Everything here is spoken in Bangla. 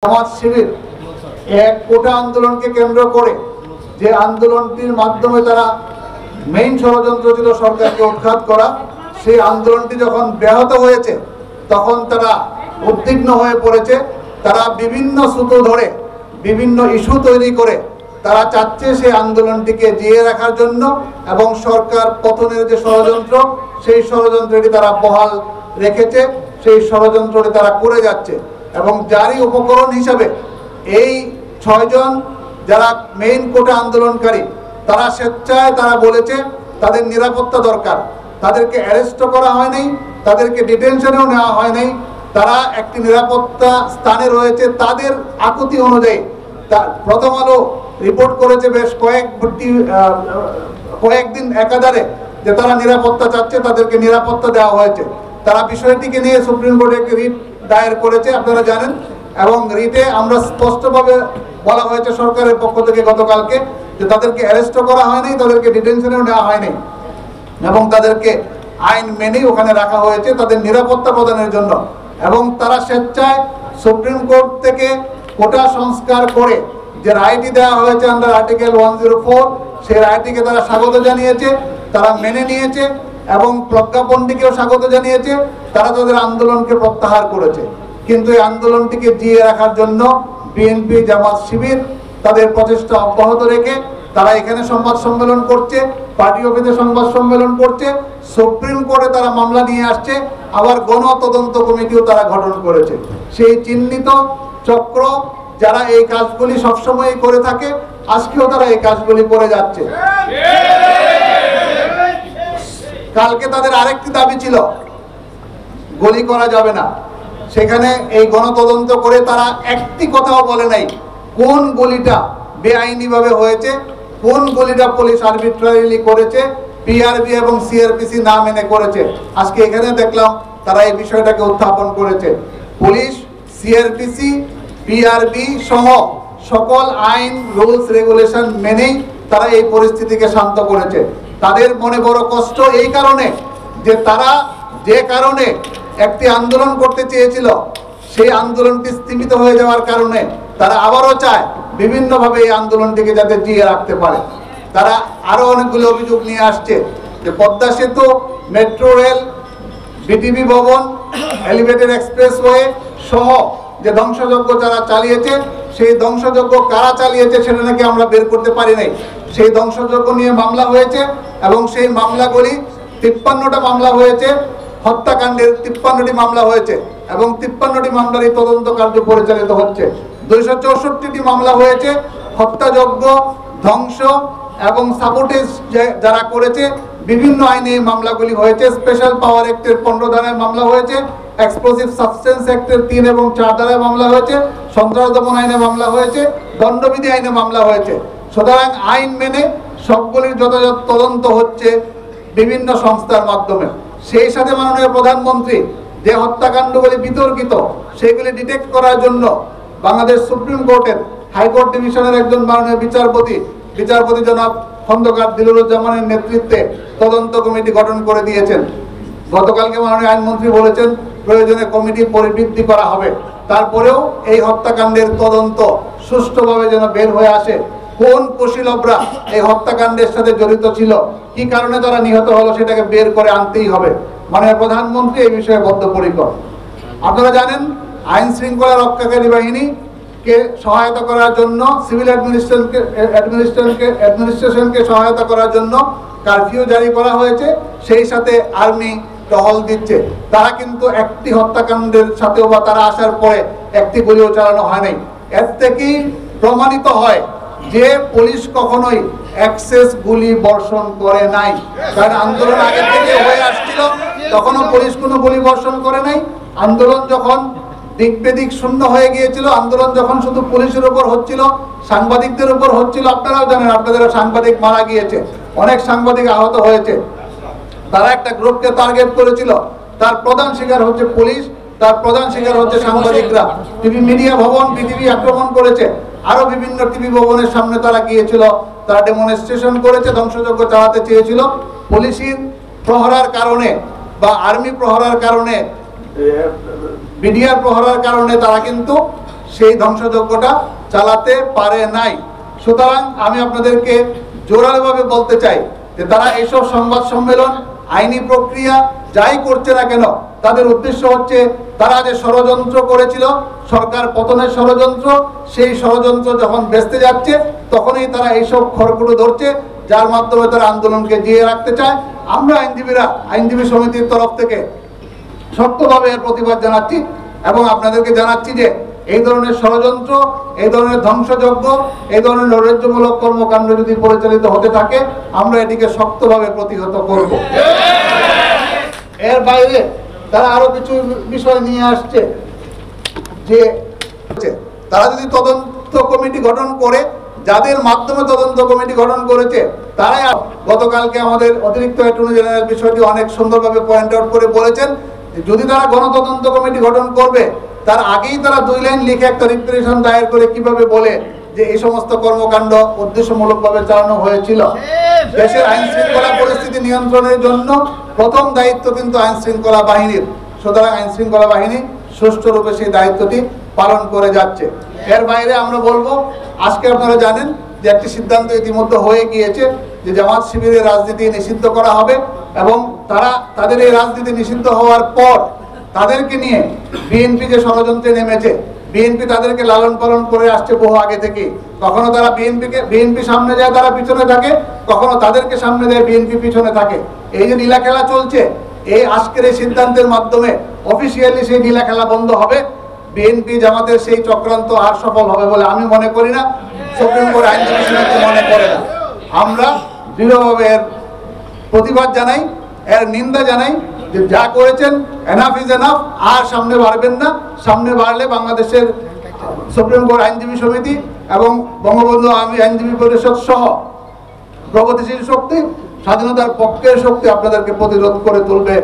সমাজ শিবির এক কোটা আন্দোলনকে কেন্দ্র করে যে আন্দোলনটির মাধ্যমে তারা মেইন ষড়যন্ত্র ছিল সরকারকে উৎখাত করা, সেই আন্দোলনটি যখন ব্যাহত হয়েছে তখন তারা উদ্বিগ্ন হয়ে পড়েছে। তারা বিভিন্ন সূত্র ধরে বিভিন্ন ইস্যু তৈরি করে তারা চাচ্ছে সেই আন্দোলনটিকে জিয়ে রাখার জন্য, এবং সরকার পতনের যে ষড়যন্ত্র সেই ষড়যন্ত্রটি তারা বহাল রেখেছে, সেই ষড়যন্ত্রটি তারা করে যাচ্ছে। এবং যারই উপকরণ হিসাবে এই 6 জন যারা মেইন কোটা আন্দোলনকারী, তারা স্বেচ্ছায় তারা বলেছে তাদের নিরাপত্তা দরকার। তাদেরকে অ্যারেস্ট করা হয়নি, তাদেরকে ডিটেনশনেও নেওয়া হয়নি, তারা একটি নিরাপত্তা স্থানে রয়েছে তাদের আকুতি অনুযায়ী। প্রথম আলো রিপোর্ট করেছে বেশ কয়েকদিন একাধারে যে তারা নিরাপত্তা চাচ্ছে, তাদেরকে নিরাপত্তা দেওয়া হয়েছে। তারা বিষয়টিকে নিয়ে সুপ্রিম কোর্টে একটি রিট দায়ের করেছে, আপনারা জানেন। এবং রিটে আমরা স্পষ্টভাবে বলা হয়েছে সরকারের পক্ষ থেকে গতকালকে যে তাদেরকে অ্যারেস্ট করা হয়নি, তাদেরকে ডিটেনশনেও নেওয়া হয়নি, এবং তাদেরকে আইন মেনেই ওখানে রাখা হয়েছে তাদের নিরাপত্তা প্রদানের জন্য। এবং তারা স্বেচ্ছায় সুপ্রিম কোর্ট থেকে কোটা সংস্কার করে যে রায়টি দেওয়া হয়েছে আন্ডার আর্টিকেল 104, সেই রায়টিকে তারা স্বাগত জানিয়েছে, তারা মেনে নিয়েছে, এবং প্রজ্ঞাপনটিকেও স্বাগত জানিয়েছে। তারা তাদের আন্দোলনকে প্রত্যাহার করেছে। কিন্তু এই আন্দোলনটিকে জিয়ে রাখার জন্য বিএনপি, জামাত, শিবির তাদের প্রচেষ্টা অব্যাহত রেখে তারা এখানে সংবাদ সম্মেলন করছে, পার্টি অফিসে সংবাদ সম্মেলন করছে, সুপ্রিম কোর্টে তারা মামলা নিয়ে আসছে, আবার গণ তদন্ত কমিটিও তারা গঠন করেছে। সেই চিহ্নিত চক্র যারা এই কাজগুলি সবসময় করে থাকে, আজকেও তারা এই কাজগুলি করে যাচ্ছে। কালকে তাদের আরেকটি দাবি ছিল গুলি করা যাবে না। সেখানে এই গণতদন্ত করে তারা একটি কথাও বলে নাই কোন গুলিটা বেআইনিভাবে হয়েছে, কোন গুলিটা পুলিশ আরবিট্রারিলি করেছে, পিআরবি এবং সিআরপিসি না মেনে করেছে। আজকে এখানে দেখলাম তারা এই বিষয়টাকে উত্থাপন করেছে। পুলিশ, সিআরপিসি, পিআরবি সহ সকল আইন, রুলস, রেগুলেশন মেনেই তারা এই পরিস্থিতিকে শান্ত করেছে। তাদের মনে বড় কষ্ট এই কারণে যে তারা যে কারণে একটি আন্দোলন করতে চেয়েছিল, সেই আন্দোলনটি স্থগিত হয়ে যাওয়ার কারণে তারা আবারও চায় বিভিন্নভাবে এই আন্দোলনটিকে যাতে জিয়ে রাখতে পারে। তারা আরো অনেকগুলো অভিযোগ নিয়ে আসছে যে পদ্মা সেতু, মেট্রো রেল, বিটিভি ভবন, এলিভেটেড এক্সপ্রেসওয়ে সহ যে ধ্বংসযজ্ঞ যারা চালিয়েছে, সেই ধ্বংসযজ্ঞ কারা চালিয়েছে সেটা নাকি আমরা বের করতে পারি নাই। সেই ধ্বংসযজ্ঞ নিয়ে মামলা হয়েছে, এবং সেই মামলাগুলি 53টা মামলা হয়েছে, হত্যাকাণ্ডের 53টি মামলা হয়েছে, এবং 53টি মামলারই তদন্ত কার্য পরিচালিত হচ্ছে। 264টি মামলা হয়েছে হত্যাযজ্ঞ, ধ্বংস এবং সাবোটেজ যারা করেছে, বিভিন্ন আইনে এই মামলাগুলি হয়েছে। স্পেশাল পাওয়ার অ্যাক্টের 15 ধারায় মামলা হয়েছে, এক্সপ্লোসিভ সাবস্টেন্স অ্যাক্টের 3 এবং 4 ধারায় মামলা হয়েছে, সন্ত্রাস দমন আইনে মামলা হয়েছে, দণ্ডবিধি আইনে মামলা হয়েছে। সুতরাং আইন মেনে সবগুলির যথাযথ তদন্ত হচ্ছে বিভিন্ন সংস্থার মাধ্যমে। সেই সাথে মাননীয় প্রধানমন্ত্রী যে হত্যাকাণ্ডগুলি বিতর্কিত সেগুলি ডিটেক্ট করার জন্য বাংলাদেশ সুপ্রিম কোর্টের হাইকোর্ট ডিভিশনের একজন মাননীয় বিচারপতি জনাব খন্দকার দিলুরুজ্জামানের নেতৃত্বে তদন্ত কমিটি গঠন করে দিয়েছেন। গতকালকে মাননীয় আইনমন্ত্রী বলেছেন প্রয়োজনে কমিটি পরিবৃদ্ধি করা হবে। তারপরেও এই হত্যাকাণ্ডের তদন্ত সুষ্ঠুভাবে যেন বের হয়ে আসে, কোন কুশীলবরা এই হত্যাকাণ্ডের সাথে জড়িত ছিল, কি কারণে তারা নিহত হলো, সেটাকে বের করে আনতেই হবে। মাননীয় প্রধানমন্ত্রী এই বিষয়ে বদ্ধপরিকর। আপনারা জানেন আইন শৃঙ্খলা রক্ষাকারী বাহিনীকে সহায়তা করার জন্য, সিভিল অ্যাডমিনিস্ট্রেশনকে সহায়তা করার জন্য কারফিউ জারি করা হয়েছে। সেই সাথে আর্মি টহল দিচ্ছে। তারা কিন্তু একটি হত্যাকাণ্ডের সাথেও বা তারা আসার পরে একটি গুলিও চালানো হয় নাই। এর থেকেই প্রমাণিত হয় যে পুলিশ কখনোই এক্সেস গুলি বর্ষণ করে নাই। কারণ আন্দোলন আগে থেকে হয়ে আসছিল, তখনও পুলিশ কোনো গুলি বর্ষণ করে নাই। আন্দোলন যখন দিক বেদিক শূন্য হয়ে গিয়েছিল, আন্দোলন যখন শুধু পুলিশের উপর হচ্ছিল, সাংবাদিকদের উপর হচ্ছিল, আপনারাও জানেন আপনাদের সাংবাদিক মারা গিয়েছে, অনেক সাংবাদিক আহত হয়েছে। তারা একটা গ্রুপকে টার্গেট করেছিল, তার প্রধান শিকার হচ্ছে পুলিশ, তার প্রধান শিকার হচ্ছে সাংবাদিকরা। টিভি মিডিয়া ভবন বিটিভি আক্রমণ করেছে, আরো বিভিন্ন টিভি ভবনের সামনে তারা গিয়েছিল, তারা ডেমনস্ট্রেশন করেছে, ধ্বংসযজ্ঞ চালাতে চেয়েছিল। পুলিশের প্রহরার কারণে বা আর্মি প্রহরার কারণে, বিডিআর প্রহরার কারণে তারা কিন্তু সেই ধ্বংসযজ্ঞটা চালাতে পারে নাই। সুতরাং আমি আপনাদেরকে জোরালোভাবে বলতে চাই যে তারা এইসব সংবাদ সম্মেলন, আইনি প্রক্রিয়া যাই করছে না কেন, তাদের উদ্দেশ্য হচ্ছে তারা যে ষড়যন্ত্র করেছিল, সরকার পতনের ষড়যন্ত্র, সেই ষড়যন্ত্র যখন বেঁচতে যাচ্ছে তখনই তারা এইসব খড়কুটো ধরছে, যার মাধ্যমে তারা আন্দোলনকে জিয়ে রাখতে চায়। আমরা আইনজীবী সমিতির তরফ থেকে শক্তভাবে এর প্রতিবাদ জানাচ্ছি এবং আপনাদেরকে জানাচ্ছি যে এই ধরনের ষড়যন্ত্র, এই ধরনের ধ্বংসযজ্ঞ, এই ধরনের নৈরাজ্যমূলক কর্মকাণ্ড যদি পরিচালিত হতে থাকে, আমরা এটিকে শক্তভাবে প্রতিহত করব। এর বাইরে তারা আরো কিছু বিষয় নিয়ে আসছে যে তারা যদি তদন্ত কমিটি গঠন করে, যাদের মাধ্যমে তদন্ত কমিটি গঠন করেছে তারাই, গতকালকে আমাদের অতিরিক্ত অ্যাটর্নি জেনারেল বিষয়টি অনেক সুন্দরভাবে পয়েন্ট আউট করে বলেছেন, যদি তারা গণতদন্ত কমিটি গঠন করবে তার আগেই তারা 2 লাইন লিখে একটা রিপ্রেজেন্টেশন দায়ের করে কিভাবে বলে যে এই সমস্ত কর্মকাণ্ড উদ্দেশ্যমূলকভাবে চালানো হয়েছিল। দেশের আইন শৃঙ্খলা পরিস্থিতি নিয়ন্ত্রণের জন্য প্রথম দায়িত্ব কিন্তু আইন শৃঙ্খলা বাহিনীর। সুতরাং আইন শৃঙ্খলা বাহিনী সুষ্ঠুরূপে সেই দায়িত্বটি পালন করে যাচ্ছে। এর বাইরে আমরা বলবো, আজকে আপনারা জানেন যে একটি সিদ্ধান্ত ইতিমধ্যে হয়ে গিয়েছে যে জামাত শিবিরের রাজনীতি নিষিদ্ধ করা হবে এবং তাদের এই রাজনীতি নিষিদ্ধ হওয়ার পর তাদেরকে নিয়ে বিএনপি যে ষড়যন্ত্রে নেমেছে, বিএনপি তাদেরকে লালন পালন করে আসছে বহু আগে থেকে। কখনো তারা বিএনপি সামনে যায়, তারা পিছনে থাকে, কখনো তাদেরকে সামনে দেয়, বিএনপি পিছনে থাকে। এই যে নীলা খেলা চলছে, এই আজকের এই সিদ্ধান্তের মাধ্যমে অফিসিয়ালি সেই নীলা খেলা বন্ধ হবে। বিএনপি জামাতের সেই চক্রান্ত আর সফল হবে বলে আমি মনে করি না, সুপ্রিম কোর্ট আইনজীবী সমিতি মনে করে না। আমরা দৃঢ়ভাবে এর প্রতিবাদ জানাই, এর নিন্দা জানাই যে যা করেছেন এনাফ ইজ এনাফ, আর সামনে বাড়বেন না। সামনে বাড়লে বাংলাদেশের সুপ্রিম কোর্ট আইনজীবী সমিতি এবং বঙ্গবন্ধু আইনজীবী পরিষদ সহ প্রগতিশীল শক্তি, স্বাধীনতার পক্ষের শক্তি আপনাদেরকে প্রতিরোধ করে তুলবে।